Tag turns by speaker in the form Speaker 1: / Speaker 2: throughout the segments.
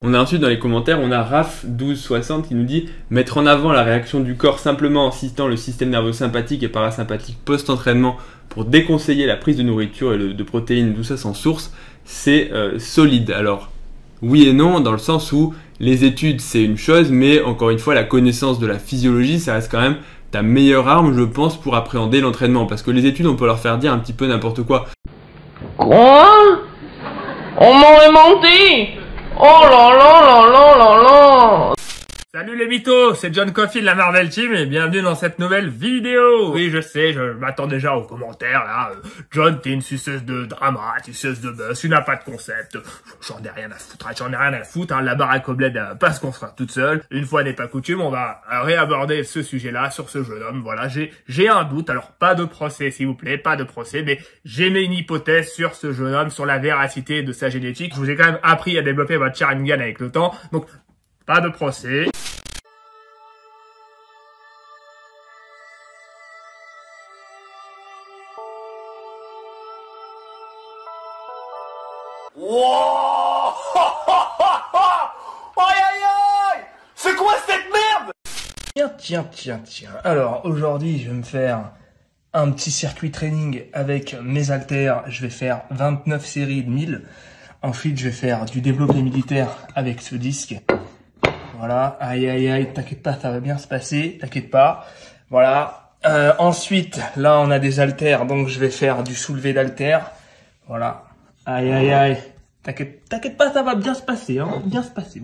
Speaker 1: On a ensuite dans les commentaires, on a Raf1260 qui nous dit « Mettre en avant la réaction du corps simplement en citant le système nerveux sympathique et parasympathique post-entraînement pour déconseiller la prise de nourriture et de protéines, tout ça sans source, c'est solide. » Alors, oui et non, dans le sens où les études c'est une chose, mais encore une fois, la connaissance de la physiologie, ça reste quand même ta meilleure arme, je pense, pour appréhender l'entraînement. Parce que les études, on peut leur faire dire un petit peu n'importe quoi.
Speaker 2: Quoi? On m'aurait menti? Oh là là là là là là!
Speaker 3: Salut les mythos, c'est John Coffey de la Marvel Team et bienvenue dans cette nouvelle vidéo. Oui, je sais, je m'attends déjà aux commentaires là. John, t'es une suceuse de drama, suceuse de buzz, tu n'as pas de concept. J'en ai rien à foutre, hein. La baraque au bled pas se construire toute seule. Une fois n'est pas coutume, on va réaborder ce sujet-là sur ce jeune homme. Voilà, j'ai un doute, alors pas de procès s'il vous plaît, pas de procès, mais j'émets une hypothèse sur ce jeune homme, sur la véracité de sa génétique. Je vous ai quand même appris à développer votre Sharingan avec le temps, donc pas de procès.
Speaker 4: Wow. Aïe aïe aïe! C'est quoi cette merde?
Speaker 5: Tiens. Alors, aujourd'hui, je vais me faire un petit circuit training avec mes haltères. Je vais faire 29 séries de 1000. Ensuite, je vais faire du développé militaire avec ce disque. Voilà. Aïe, t'inquiète pas, ça va bien se passer. T'inquiète pas. Voilà. Ensuite, là, on a des haltères. Donc, je vais faire du soulevé d'haltères. Voilà. Aïe. T'inquiète pas, ça va bien se passer, hein. Bien se passer.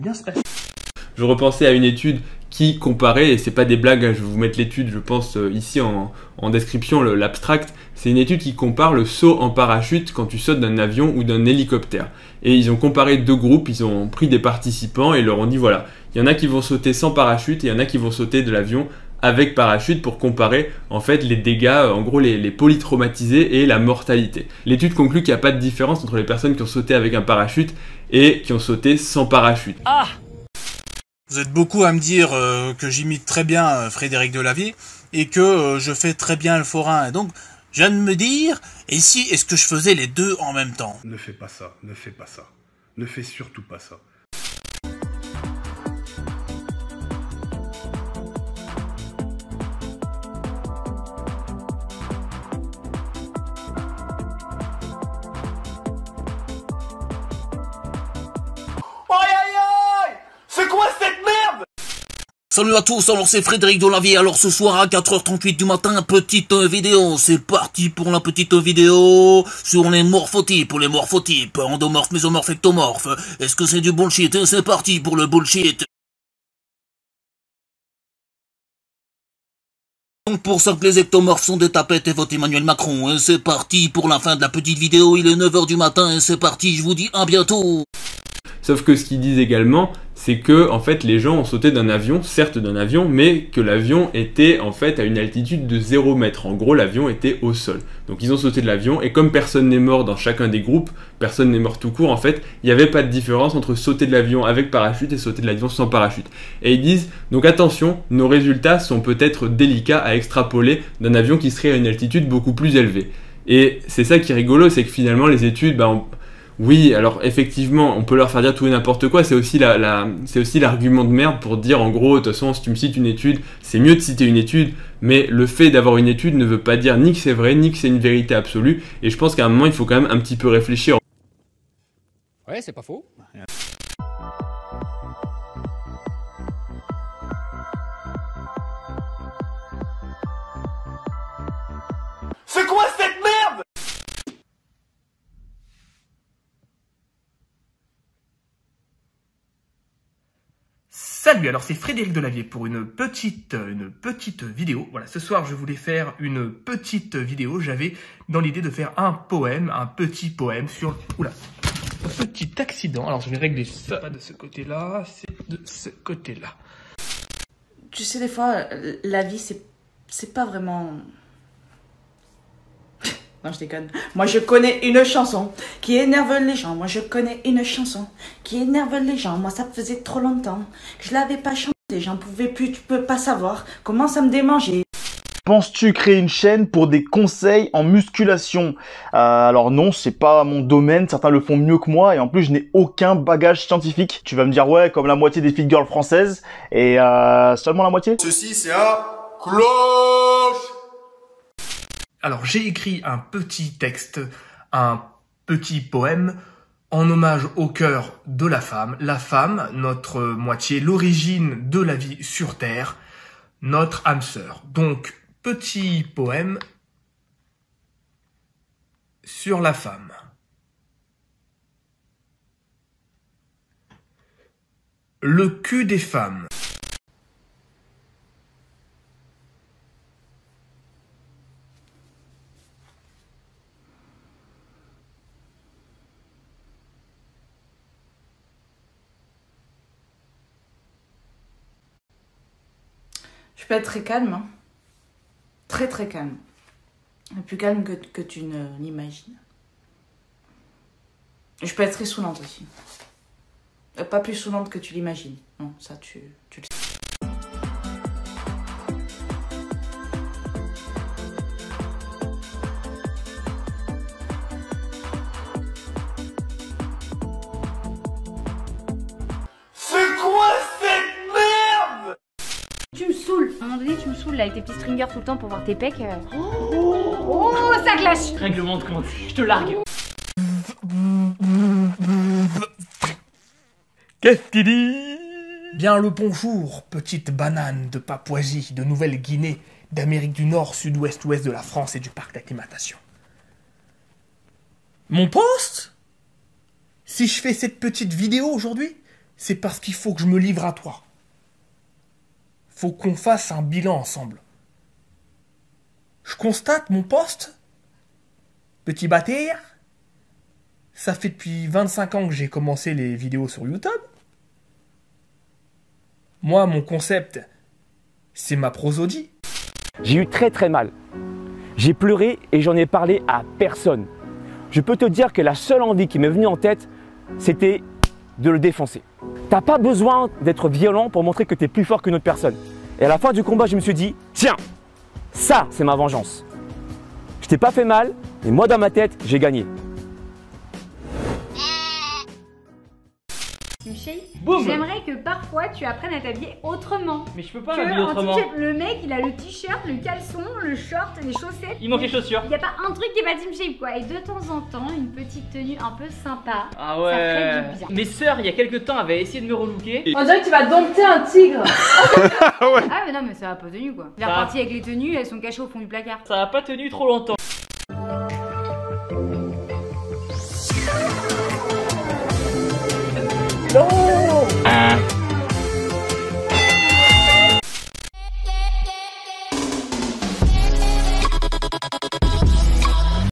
Speaker 1: Je repensais à une étude qui comparait, et c'est pas des blagues, hein, je vais vous mettre l'étude, je pense, ici en description, l'abstract. C'est une étude qui compare le saut en parachute quand tu sautes d'un avion ou d'un hélicoptère. Et ils ont comparé deux groupes, ils ont pris des participants et ils leur ont dit voilà, il y en a qui vont sauter sans parachute et il y en a qui vont sauter de l'avion avec parachute pour comparer en fait les dégâts, en gros les polytraumatisés et la mortalité. L'étude conclut qu'il n'y a pas de différence entre les personnes qui ont sauté avec un parachute et qui ont sauté sans parachute.
Speaker 6: Ah! Vous êtes beaucoup à me dire que j'imite très bien Frédéric Delavier et que je fais très bien le forain. Et donc, je viens de me dire, et si est-ce que je faisais les deux en même temps?
Speaker 7: Ne fais pas ça, ne fais pas ça. Ne fais surtout pas ça.
Speaker 4: C'est quoi cette merde?
Speaker 6: Salut à tous, alors c'est Frédéric Delavier. Alors ce soir à 4h38 du matin, petite vidéo. C'est parti pour la petite vidéo sur les morphotypes. Pour les morphotypes, endomorphes, mésomorphes, ectomorphes. Est-ce que c'est du bullshit? C'est parti pour le bullshit. Donc pour ça que les ectomorphes sont des tapettes et vote Emmanuel Macron. C'est parti pour la fin de la petite vidéo. Il est 9h du matin et c'est parti. Je vous dis à bientôt.
Speaker 1: Sauf que ce qu'ils disent également, c'est que en fait les gens ont sauté d'un avion, certes d'un avion, mais que l'avion était en fait à une altitude de 0 mètre. En gros, l'avion était au sol. Donc ils ont sauté de l'avion et comme personne n'est mort dans chacun des groupes, personne n'est mort tout court, en fait, il n'y avait pas de différence entre sauter de l'avion avec parachute et sauter de l'avion sans parachute. Et ils disent, donc attention, nos résultats sont peut-être délicats à extrapoler d'un avion qui serait à une altitude beaucoup plus élevée. Et c'est ça qui est rigolo, c'est que finalement les études, oui, alors effectivement, on peut leur faire dire tout et n'importe quoi, c'est aussi l'argument de merde pour dire en gros, de toute façon, si tu me cites une étude, c'est mieux de citer une étude, mais le fait d'avoir une étude ne veut pas dire ni que c'est vrai, ni que c'est une vérité absolue, et je pense qu'à un moment, il faut quand même un petit peu réfléchir.
Speaker 8: Ouais, c'est pas faux.
Speaker 4: C'est quoi cette merde?
Speaker 5: Salut, alors c'est Frédéric Delavier pour une petite vidéo. Voilà, ce soir je voulais faire une petite vidéo. J'avais dans l'idée de faire un petit poème sur... Oula, un petit accident. Alors je vais régler ça. Pas de ce côté-là, c'est de ce côté-là.
Speaker 9: Tu sais, des fois, la vie, c'est pas vraiment... Non, je déconne. Moi, je connais une chanson qui énerve les gens. Moi, je connais une chanson qui énerve les gens. Moi, ça faisait trop longtemps que je l'avais pas chantée. J'en pouvais plus, tu peux pas savoir comment ça me démangeait.
Speaker 10: Penses-tu créer une chaîne pour des conseils en musculation? Alors non, c'est pas mon domaine, certains le font mieux que moi et en plus je n'ai aucun bagage scientifique. Tu vas me dire ouais, comme la moitié des fit girls françaises et seulement la moitié?
Speaker 4: Ceci, c'est un cloche.
Speaker 5: Alors j'ai écrit un petit texte, un petit poème en hommage au cœur de la femme, notre moitié, l'origine de la vie sur Terre, notre âme sœur. Donc petit poème sur la femme. Le cul des femmes.
Speaker 9: Je peux être très calme, hein. Très très calme. Plus calme que tu ne l'imagines. Je peux être très saoulante aussi. Pas plus saoulante que tu l'imagines. Non, ça tu le sais.
Speaker 4: C'est quoi cette merde?
Speaker 11: Tu me saoules. À un moment donné, tu me saoules là avec tes petits stringers tout le temps pour voir tes pecs. Oh, ça clash.
Speaker 12: Règlement de compte, je te largue.
Speaker 5: Qu'est-ce qu'il dit? Bien le bonjour, petite banane de Papouasie, de Nouvelle-Guinée, d'Amérique du Nord, Sud-Ouest, Ouest de la France et du parc d'acclimatation. Mon poste? Si je fais cette petite vidéo aujourd'hui, c'est parce qu'il faut que je me livre à toi. Faut qu'on fasse un bilan ensemble. Je constate mon poste, petit bâtard, ça fait depuis 25 ans que j'ai commencé les vidéos sur YouTube. Moi, mon concept, c'est ma prosodie.
Speaker 13: J'ai eu très très mal. J'ai pleuré et j'en ai parlé à personne. Je peux te dire que la seule envie qui m'est venue en tête, c'était de le défoncer. T'as pas besoin d'être violent pour montrer que tu es plus fort qu'une autre personne. Et à la fin du combat, je me suis dit, tiens, ça c'est ma vengeance. Je t'ai pas fait mal, mais moi dans ma tête, j'ai gagné.
Speaker 11: J'aimerais que parfois tu apprennes à t'habiller autrement.
Speaker 12: Mais je peux pas m'habiller autrement.
Speaker 11: Le mec il a le t-shirt, le caleçon, le short, les chaussettes.
Speaker 12: Il manque les chaussures.
Speaker 11: Il y a pas un truc qui est pas team shape quoi. Et de temps en temps, une petite tenue un peu sympa.
Speaker 12: Ah ouais.
Speaker 11: Ça ferait du bien.
Speaker 12: Mes sœurs, il y a quelques temps, avaient essayé de me relooker.
Speaker 9: On dirait que tu vas dompter un tigre.
Speaker 11: Ah mais non mais ça va pas tenu quoi. La partie avec les tenues, elles sont cachées au fond du placard.
Speaker 12: Ça a pas tenu trop longtemps.
Speaker 9: Non.